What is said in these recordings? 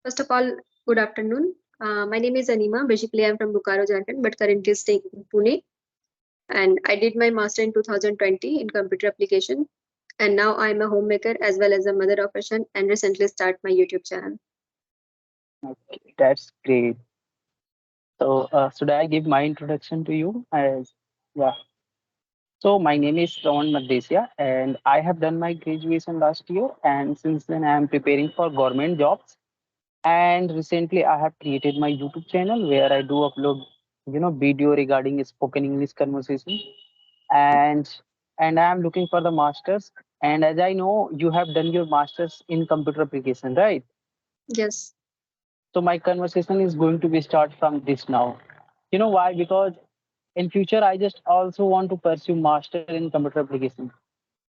First of all, good afternoon. My name is Anima. Basically, I'm from Bokaro, Jharkhand, but currently staying in Pune. And I did my master in 2020 in computer application. And now I'm a homemaker as well as a mother of a son and recently start my YouTube channel. Okay, that's great. So, should I give my introduction to you? Yeah. So, my name is Raman Maddesia, and I have done my graduation last year. And since then, I am preparing for government jobs. And recently, I have created my YouTube channel where I do upload, video regarding spoken English conversation. And I am looking for the masters. And as I know, you have done your masters in computer application, right? Yes. So my conversation is going to be start from this now. You know why? Because in future I just also want to pursue master in computer application.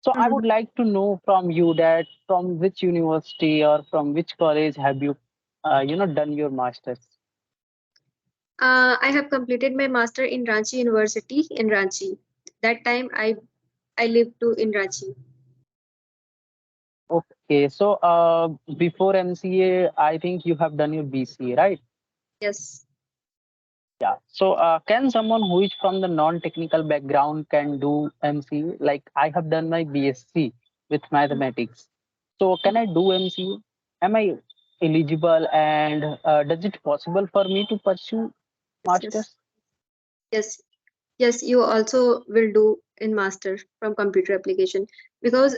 So I would Mhm. like to know from you that from which university or from which college have you, done your masters? I have completed my master in Ranchi University in Ranchi. That time I lived to in Ranchi. Okay, so before MCA, I think you have done your BCA, right? Yes. Yeah. So, can someone who is from the non-technical background can do MCA? Like I have done my BSc with mathematics. So, can I do MCA? Am I eligible? And does it possible for me to pursue Yes. Yes. masters? Yes. Yes, you also will do in master from computer application because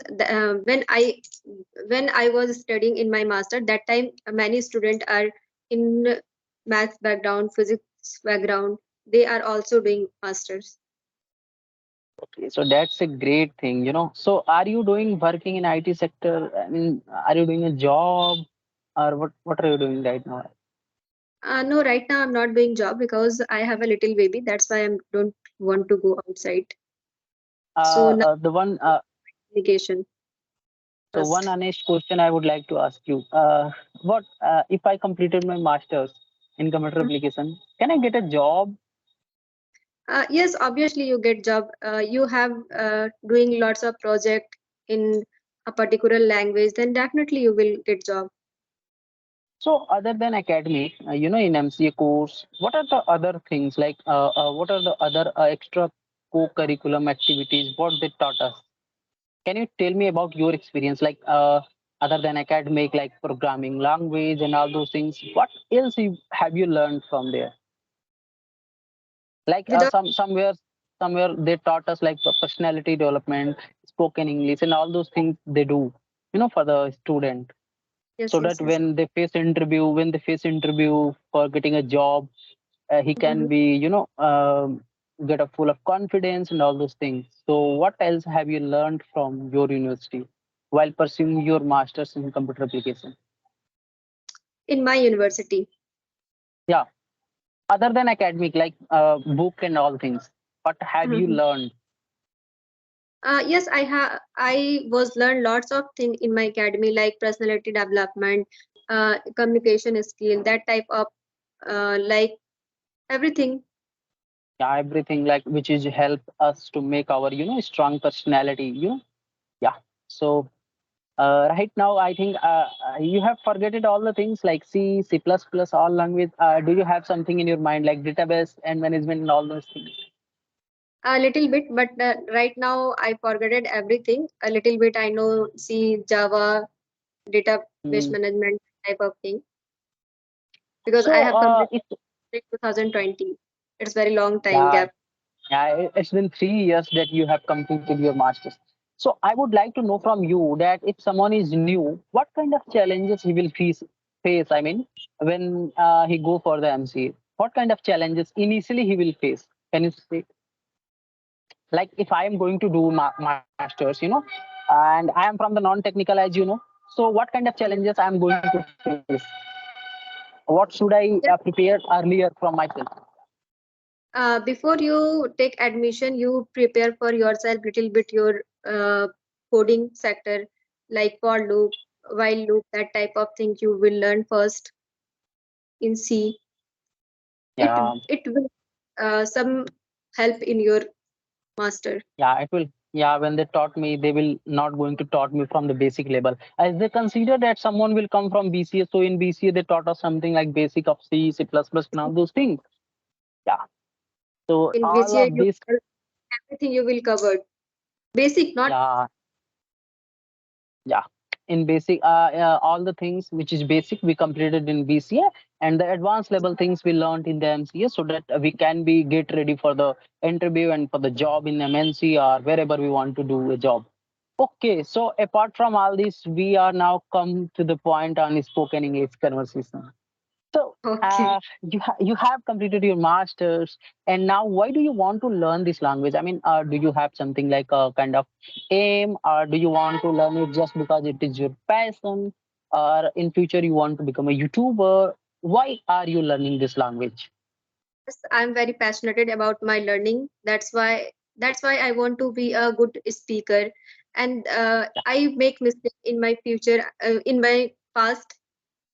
when I was studying in my master that time many students are in math background, physics background. They are also doing masters. Okay, so that's a great thing, So, are you doing working in IT sector? I mean, are you doing a job, or what are you doing right now? No, right now I'm not doing job because I have a little baby. That's why I don't want to go outside. So now The one application So one first. honest question I would like to ask you: what if I completed my masters in computer application? Can I get a job? Yes, obviously you get job. You have doing lots of project in a particular language, then definitely you will get job. So other than academic, in MCA course, what are the other things like? What are the other extra co-curriculum activities? What they taught us? Can you tell me about your experience? Like other than academic, like programming language and all those things. What else have you learned from there? Like Without somewhere they taught us like personality development, spoken English, and all those things they do, for the student, yes, so yes, that yes. when they face interview for getting a job, he can Mhm. be, get a full of confidence and all those things. So what else have you learned from your university while pursuing your masters in computer application? In my university. Yeah, other than academic, like book and all things, what have you Mhm. learned? Yes, I was learned lots of things in my academy like personality development, communication skill, that type of like everything. Yeah, everything like which is help us to make our, strong personality, yeah. So right now I think you have forgotten all the things like C++, all language. Do you have something in your mind like database and management and all those things? A little bit, but right now I forgotten everything. A little bit I know C, Java, database Mm. management type of thing because I So have completed it in 2020. It's very long time yeah, gap. it's been 3 years that you have completed your masters. So I would like to know from you that if someone is new, what kind of challenges he will face. I mean, when he go for the MCA, what kind of challenges initially he will face? Can you say? Like if I am going to do masters, and I am from the non-technical, as you know. So what kind of challenges I am going to face? What should I Yes. prepare earlier from myself? Before you take admission, you prepare for yourself little bit your coding sector like for loop, while loop, that type of thing you will learn first in C. It Yeah, it will some help in your master. yeah, it will. Yeah, when they taught me, they will not going to taught me from the basic level. As they consider that someone will come from BCA, so in BCA they taught us something like basic of C, C++, and all those things. Yeah. So In which all year of you this, everything you will cover. Basic, not yeah, yeah. In basic, all the things which is basic we completed in BCA, and the advanced level things we learned in the MCA, so that we can be get ready for the interview and for the job in MNC or wherever we want to do a job. Okay, so apart from all this, we are now come to the point on spoken English conversation. So okay. you have completed your masters, and now why do you want to learn this language? I mean, do you have something like a kind of aim, or do you want to learn it just because it is your passion, or in future you want to become a YouTuber? Why are you learning this language? Yes, I'm very passionate about my learning. That's why I want to be a good speaker. And I make mistake in my future. In my past,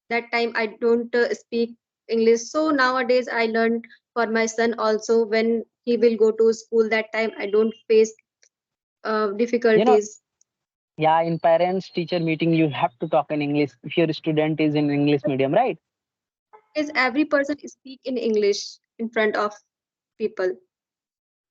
that time I don't speak English. So nowadays I learn for my son also. When he will go to school, that time I don't face You know, difficulties. yeah, in parents teacher meeting you have to talk in English if your student is in English medium, right? Is every person speak in English in front of people.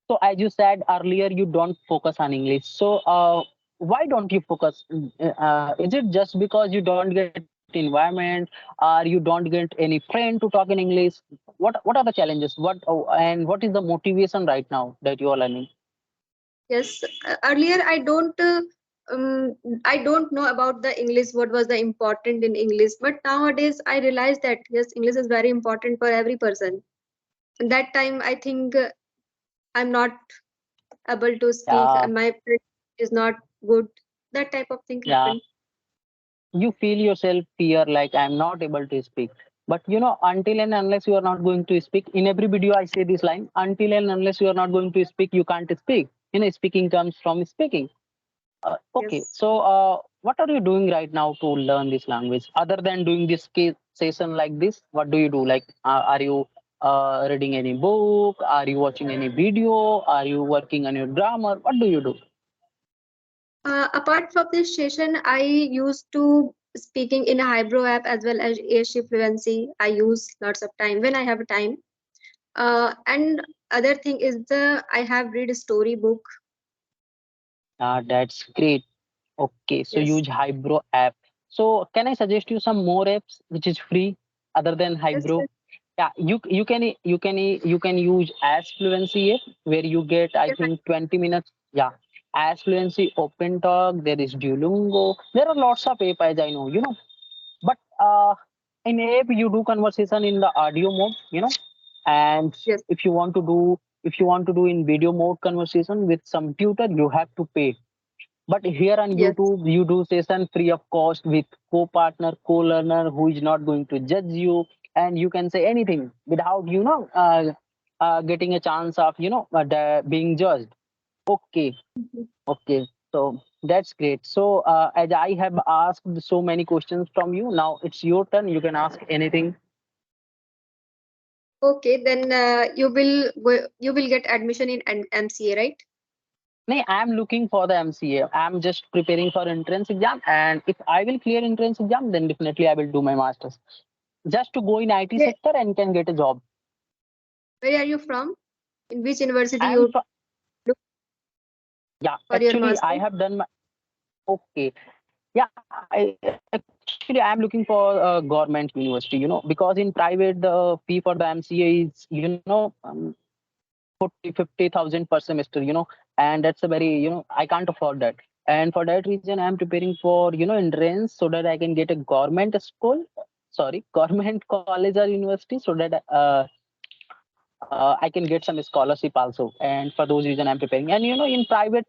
So as you said earlier, you don't focus on English. So why don't you focus? Is it just because you don't get environment, or you don't get any friend to talk in English? What are the challenges? And what is the motivation right now that you are learning? Yes, earlier um, I don't know about the English. What was the important in English? But nowadays I realize that yes, English is very important for every person. And that time I think I'm not able to speak. Yeah, And my French is not good. That type of thing yeah. happened. You feel yourself fear like I'm not able to speak. But until and unless you are not going to speak, in every video I say this line: until and unless you are not going to speak, you can't speak. Speaking comes from speaking. Okay, Yes. so what are you doing right now to learn this language? Other than doing this session like this, what do you do? Like, are you reading any book? Are you watching any video? Are you working on your grammar? What do you do? Apart from this session, I used to speaking in a Hybro app as well as Airship Fluency. I use lots of time when I have time. And other thing is the I have read a storybook. That's great. Okay, so Yes. use Hybro app. So can I suggest you some more apps which is free other than Yes, Hybro? yes, Yeah, you can use As Fluency app where you get I yes, think 20 minutes. Yeah, As Fluency, Open Talk. There is Duolingo. There are lots of app as I know. But in app you do conversation in the audio mode. And yes, if you want to do in video mode conversation with some tutor, you have to pay. But here on yes. YouTube, you do session free of cost with co-partner, co-learner who is not going to judge you, and you can say anything without getting a chance of being judged. Okay, Mhm. okay, so that's great. So as I have asked so many questions from you, now it's your turn. You can ask anything. Okay, then you will get admission in MCA, right? No, I'm looking for the MCA. I'm just preparing for entrance exam, and if I will clear entrance exam, then definitely I will do my masters just to go in IT Where, sector and can get a job. where are you from? In which university I'm you from, look yeah, for your actually I master? have done my, okay. Yeah, actually I'm looking for government university, because in private the fee for the MCA is, 40-50,000 per semester, and that's a very, I can't afford that. And for that reason, I'm preparing for, entrance so that I can get a government school, sorry, government college or university so that I can get some scholarship also. And for those reason, I'm preparing. And in private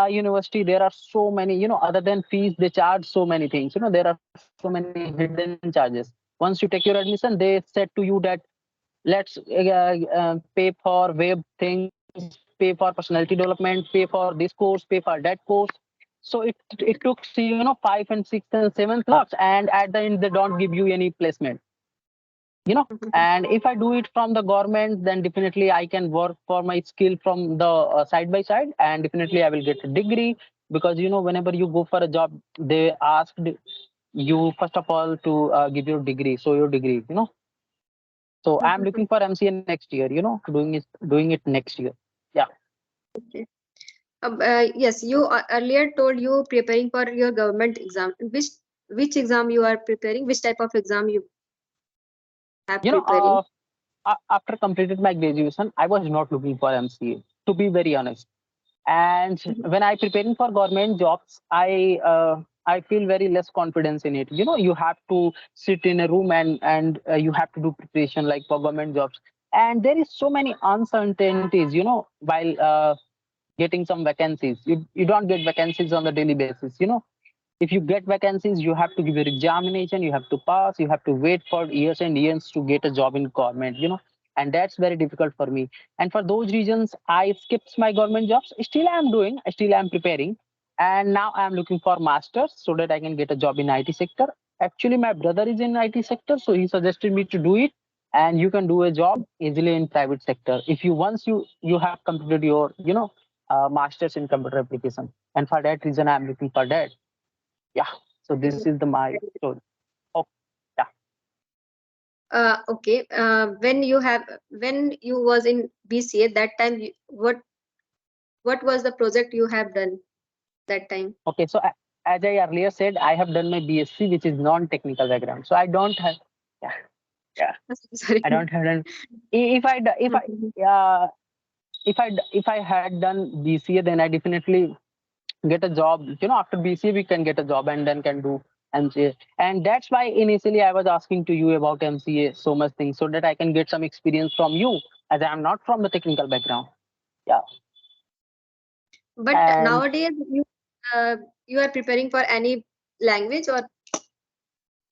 university, there are so many. Other than fees, they charge so many things. There are so many hidden charges. Once you take your admission, they said to you that let's pay for web things, pay for personality development, pay for this course, pay for that course. So it took 5 and 6 and 7 lakhs, and at the end they don't give you any placement. And if I do it from the government, then definitely I can work for my skill from the side by side, and definitely I will get a degree. Because whenever you go for a job, they asked you first of all to give your degree, so your degree. So I'm looking for MCA next year, doing it next year. Yeah. Okay. Yes, you earlier told you preparing for your government exam. Which exam you are preparing? Which type of exam you have you know preparing? uh, After completed my graduation, I was not looking for MCA, to be very honest. And Mhm. when I preparing for government jobs, I feel very less confidence in it. You have to sit in a room and you have to do preparation like for government jobs, and there is so many uncertainties, while getting some vacancies. You don't get vacancies on the daily basis. If you get vacancies, you have to give your examination, you have to pass, you have to wait for years and years to get a job in government. And that's very difficult for me. And for those reasons, I skipped my government jobs. Still I am doing, still I am preparing. And now I am looking for masters so that I can get a job in IT sector. Actually, my brother is in IT sector, so he suggested me to do it. And you can do a job easily in private sector if you once you have completed your masters in computer application. And for that reason, I am looking for that. Yeah. So this is my story. Oh, yeah. Okay. When you was in BCA that time, what was the project you have done that time? Okay. So as I earlier said, I have done my BSc, which is non-technical background. So I don't have. Yeah. Yeah. Sorry. I don't have done. If I d- uh, if I had done BCA, then I definitely get a job. After BCA, we can get a job and then can do MCA. And that's why initially I was asking to you about MCA so much things so that I can get some experience from you, as I am not from the technical background. Yeah. But And nowadays uh, you are preparing for any language or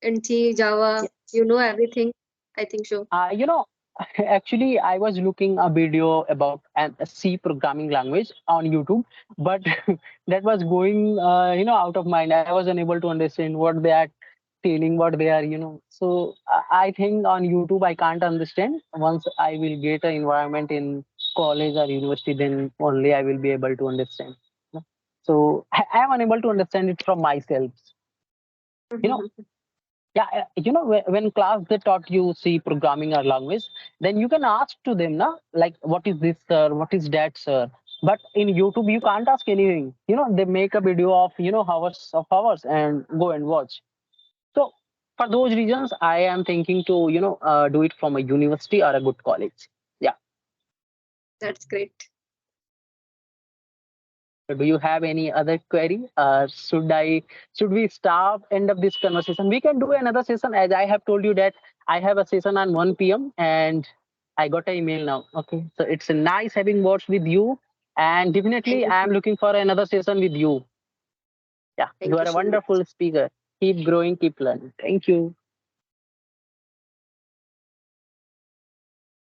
in C, Java, you know everything. I think so. You know, actually, I was looking a video about a C programming language on YouTube, but that was going, out of mind. I was unable to understand what they are telling, what they are. So I think on YouTube I can't understand. Once I will get an environment in college or university, then only I will be able to understand. So I am unable to understand it from myself. You know, yeah, when class they taught you C programming or language, then you can ask to them, na, like, what is this, sir? What is that, sir? But in YouTube, you can't ask anything. They make a video of, hours of hours and go and watch. So for those reasons, I am thinking to, do it from a university or a good college. Yeah. That's great. So do you have any other query? Should we stop end of this conversation? We can do another session, as I have told you that I have a session on 1 p.m. and I got an email now. Okay. So it's a nice having words with you. And Thank definitely you. I am looking for another session with you. Yeah. You Thank are you a so much. wonderful speaker. Keep growing, keep learning. Thank you.